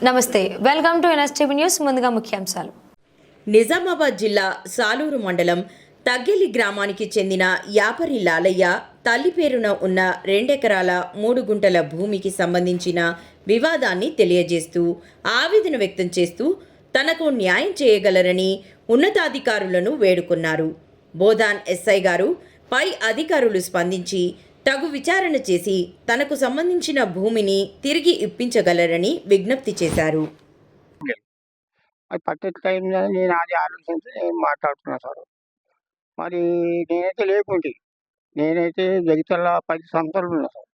నమస్తే, welcome to NSTV news. ముందుగా ముఖ్యాంశాలు. నిజామాబాద్ జిల్లా సాలూరు మండలం తగ్గెలి గ్రామానికి చెందిన యాపరి లాలయ్య తల్లి పేరున ఉన్న 2 ఎకరాల 3 గుంటల భూమికి సంబంధించిన వివాదాన్ని తెలియజేస్తూ ఆవేదన వ్యక్తం చేస్తూ తనకు న్యాయం చేయగలరని ఉన్నతాధికారులను వేడుకున్నారు. బోధాన్ ఎస్ఐ గారు పై అధికారులు స్పందించి తగు విచారణ చేసి తనకు సంబంధించిన భూమిని తిరిగి ఇప్పించగలరని విజ్ఞప్తి చేశారు. అది పట్టే టైంలో నేను అది ఆలోచించి నేను మాట్లాడుతున్నా సార్. మరి నేనైతే లేకుంటే నేనైతే జగిత్యాల 10 సంవత్సరాలు ఉన్నా సార్.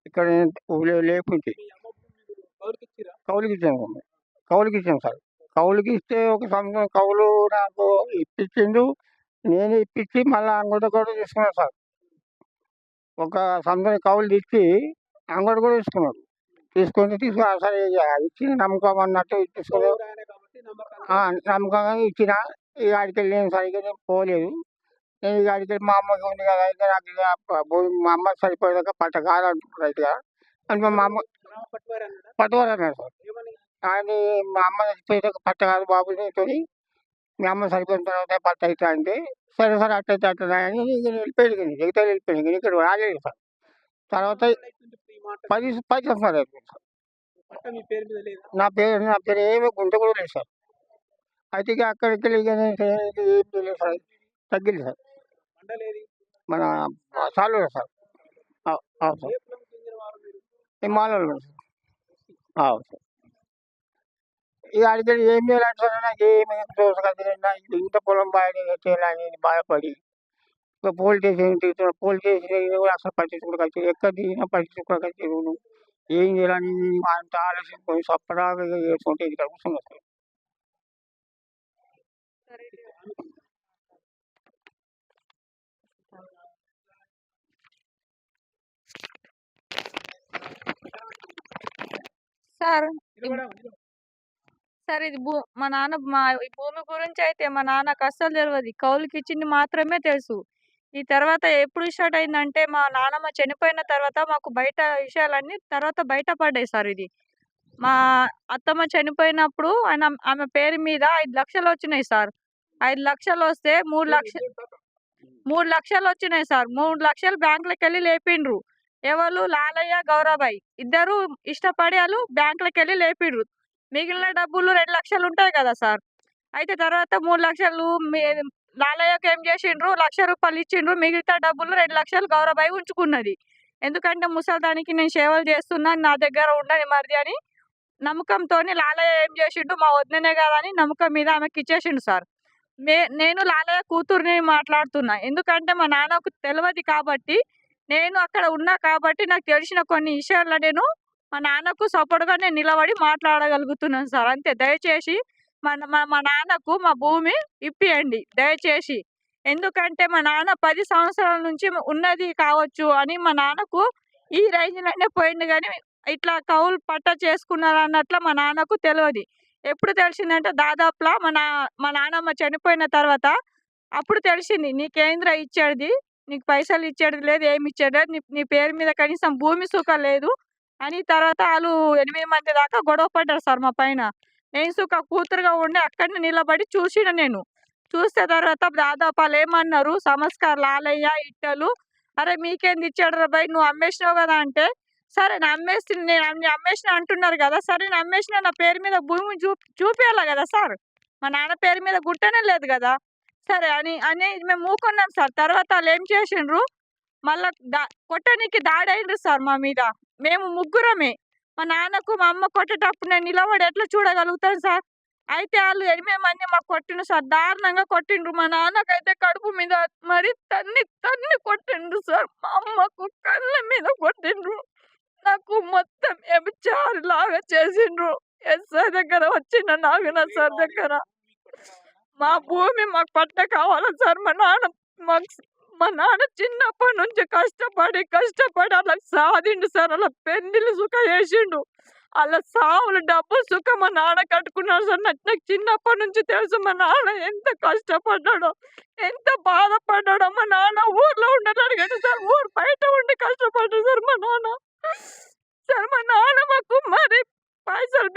ఇక్కడ లేకుంటే కౌలుకి ఇచ్చాను సార్. కౌలుకి ఇస్తే ఒక సంవత్సరం కౌలు నాకు ఇప్పించిండు. నేను ఇప్పించి మళ్ళీ అంగడి కూడా తీసుకున్నాను సార్. ఒక సంవత్సరం కౌలు తెచ్చి అంగడి కూడా తీసుకున్నాడు. తీసుకొని సరే ఇచ్చిన నమ్మకం అన్నట్టు తీసుకున్నాడు. నమ్మకంగా ఇచ్చిన ఇక ఆడికి వెళ్ళి నేను సరిగ్గా నేను పోలేదు. నేను ఇక ఆడికి వెళ్ళి మా అమ్మకి ఉంది కదా, అయితే నాకు ఇక భూమి మా అమ్మ సరిపోయాక పట్ట కాదంటున్నారు రైతుగా అంటే మా అమ్మ పట్టువారు అన్నారు సార్. ఆయన మా అమ్మ చచ్చిపోయాక పట్ట కాదు బాబు నీతో, మీ అమ్మ సరిపోయిన తర్వాత పట్ట అవుతా అంటే సరే సార్ అట్టయితే అట్లా అని ఇక వెళ్ళిపోయాడు. జగితాలు వెళ్ళిపోయాను. ఇక్కడ రాలేదు సార్. తర్వాత 10 సంవత్సరాలు అయిపోయింది సార్. నా పేరు ఏమీ గుంట కూడా లేదు సార్. అయితే ఇక అక్కడికి వెళ్ళి ఇక ఏం తెలియదు సార్. తగ్గింది సార్. మన సాలూరు సార్. అవును సార్. మాలలో సార్. అవును సార్. ఇక అడిగి ఏం చేయాలంటే సార్ నాకు ఏమి చూసగలిగినా ఇంత పొలం బాగా చేయాలని బాధపడి ఇక పోలీస్ స్టేషన్ కూడా అసలు పట్టించుకోవచ్చు, ఎక్కడ దిగినా పట్టించుకోవచ్చు. ఏం చేయాలని అంత ఆలోచన పోయి సప్పడాగా వేసుకుంటే ఇది కూర్చున్నా సార్. సార్ సార్ ఇది మా నాన్న ఈ భూమి గురించి అయితే మా నాన్నకు అస్సలు తెలియదు. కౌలుకి ఇచ్చింది మాత్రమే తెలుసు. ఈ తర్వాత ఎప్పుడు స్టార్ట్ అయిందంటే మా నాన్నమ్మ చనిపోయిన తర్వాత మాకు బయట విషయాలన్నీ తర్వాత బయటపడ్డాయి సార్. ఇది మా అత్తమ్మ చనిపోయినప్పుడు ఆమె పేరు మీద 5 లక్షలు వచ్చినాయి సార్. 5 లక్షలు వస్తే 3 లక్షలు వచ్చినాయి సార్. 3 లక్షలు బ్యాంకులకు వెళ్ళి లేపిండ్రు. ఎవరు లాలయ్య గౌరబాయి ఇద్దరు ఇష్టపడి వాళ్ళు బ్యాంకులకు వెళ్ళి లేపిండ్రు. మిగిలిన డబ్బులు 2 లక్షలు ఉంటాయి కదా సార్. అయితే తర్వాత 3 లక్షలు లాలయ్యకి ఏం చేసిండ్రు, 1,00,000 రూపాయలు ఇచ్చిండ్రు. మిగతా డబ్బులు 2 లక్షలు గౌరబాయి ఉంచుకున్నది. ఎందుకంటే ముసలిదానికి నేను సేవలు చేస్తున్నా, నా దగ్గర ఉండని మరిది అని నమ్మకంతోని లాలయ్య ఏం చేసిండు, మా వదిననే కదా అని నమ్మకం మీద ఆమెకి ఇచ్చేసిండు సార్. నేను లాలయ్య కూతుర్ని మాట్లాడుతున్నా. ఎందుకంటే మా నాన్నకు తెలియదు కాబట్టి, నేను అక్కడ ఉన్నా కాబట్టి నాకు తెలిసిన కొన్ని విషయాల్లో నేను మా నాన్నకు సపోర్ట్గా నేను నిలబడి మాట్లాడగలుగుతున్నాను సార్. అంతే. దయచేసి మా నాన్నకు మా భూమి ఇప్పియండి దయచేసి. ఎందుకంటే మా నాన్న 10 సంవత్సరాల నుంచి ఉన్నది కావచ్చు అని మా నాన్నకు ఈ రేంజ్లోనే పోయింది, కానీ ఇట్లా కౌలు పట్ట చేసుకున్నారు అన్నట్లు మా నాన్నకు తెలియదు. ఎప్పుడు తెలిసిందంటే దాదాపులా మా నాన్నమ్మ చనిపోయిన తర్వాత అప్పుడు తెలిసింది. నీకేంద్ర ఇచ్చేది, నీకు పైసలు ఇచ్చేది లేదు, ఏమి ఇచ్చేది లేదు, నీ పేరు మీద కనీసం భూమి సుఖ లేదు అని. తర్వాత వాళ్ళు 8 మంది దాకా గొడవ పడ్డారు సార్ మా పైన. నేను సుఖ కూతురుగా ఉండి అక్కడనే నిలబడి చూసిన. నేను చూస్తే తర్వాత దాదాపు వాళ్ళు ఏమన్నారు, సమస్కార్ లాలయ్య ఇట్టలు, అరే మీకేంది ఇచ్చాడు రా భయ్, నువ్వు అమ్మేసినావు కదా అంటే, సరే నేను అమ్మేసిన అంటున్నారు కదా, సరే నేను అమ్మేసిన నా పేరు మీద భూమి చూపించాలి కదా సార్. మా నాన్న పేరు మీద గుట్టనే లేదు కదా. సరే అని మేము ఊకున్నాం సార్. తర్వాత వాళ్ళు ఏం చేసిండ్రు, మళ్ళా కొట్టడానికి దాడి అయిండ్రు సార్ మా మీద. మేము ముగ్గురమే. మా నాన్నకు మా అమ్మ కొట్టేటప్పుడు నేను నిలబడి ఎట్లా చూడగలుగుతాను సార్. అయితే వాళ్ళు 8 మంది మాకు కొట్టిండ్రు సార్. దారుణంగా కొట్టిండ్రు. మా నాన్నకైతే కడుపు మీద మరి తన్ని కొట్టిండ్రు సార్. మా అమ్మకు కళ్ళ మీద కొట్టిండ్రు. నాకు మొత్తం వ్యభిచారి లాగా చేసిండ్రు. ఎస్ఐ దగ్గర వచ్చిన నాగన సార్ దగ్గర మా భూమి మాకు పట్ట కావాలా సార్. మా నాన్న చిన్నప్పటి నుంచి కష్టపడి అలా సాధిండు సార్. అలా పెళ్లిళ్ళు సుఖ చేసిండు. అలా సావులు డబ్బులు సుఖ మా నాన్న కట్టుకున్నాడు సార్. నాకు చిన్నప్పటి నుంచి తెలుసు మా నాన్న ఎంత కష్టపడ్డాడో, ఎంత బాధపడ్డాడో. మా నాన్న ఊర్లో ఉండలేడు కదా సార్, ఊరు బయట ఉండి కష్టపడ్డాడు సార్ మా నాన్న. సార్ మా నాన్న మాకు మరి పైసలు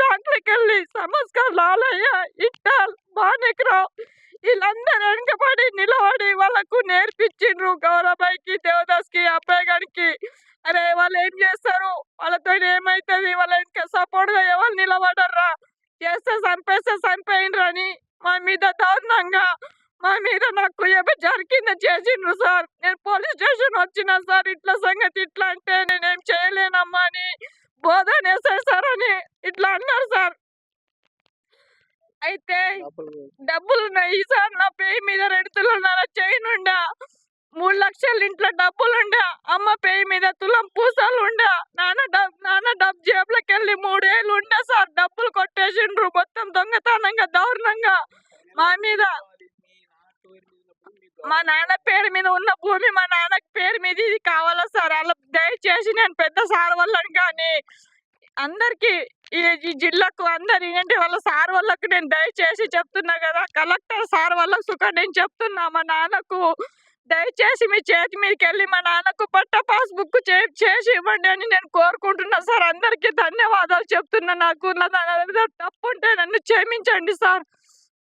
వాళ్ళకు నేర్పించిండ్రు. గౌరబాయికి, దేవదాస్‌కి, అబ్బాయి గారికి. అరే వాళ్ళు ఏం చేస్తారు? వాళ్ళతోని ఏమైతది? వాళ్ళ వెనక సపోర్ట్‌గా ఎవరు నిలబడర్రా? చేస్తే చంపేస్తే చంపేయండ్రని మా మీద దారుణంగా మా మీద నాకు ఏమో జరిగింది చేసిండ్రు సార్. నేను పోలీస్ స్టేషన్ వచ్చినా సార్ ఇట్లా సంగతి ఇట్లా అంటే నేనేం చేయలేనమ్మా అని బోధనేసేసారని ఇట్లా అన్నారు సార్. అయితే డబ్బులున్నాయి సార్. నా పేరు మీద 2 తులాల చైన్ ఉండా. 3 లక్షలు ఇంట్లో డబ్బులుండా. అమ్మ పేరు మీద తులం పూసలుండా. నాన్న డబ్బు జేబులోకెళ్ళి 3 ఏళ్ళు ఉండే సార్. డబ్బులు కొట్టేసిండ్రు మొత్తం దొంగతనంగా దారుణంగా మా మీద. మా నాన్న పేరు మీద ఉన్న భూమి మా నాన్నకి పేరు మీద ఇది కావాలా సార్? అలా దయచేసి నేను పెద్ద సార్ వాళ్ళని కానీ అందరికి ఈ జిల్లాకు అందరు ఏంటి వాళ్ళ సార్ వాళ్ళకు నేను దయచేసి చెప్తున్నా కదా, కలెక్టర్ సార్ వాళ్ళకు సుఖ నేను చెప్తున్నా మా నాన్నకు దయచేసి మీ చేతి మీదకి వెళ్ళి మా నాన్నకు పట్ట పాస్బుక్ చేసి ఇవ్వండి అని నేను కోరుకుంటున్నా సార్. అందరికీ ధన్యవాదాలు చెప్తున్నా. నాకు నా తప్పు ఉంటే నన్ను క్షమించండి సార్.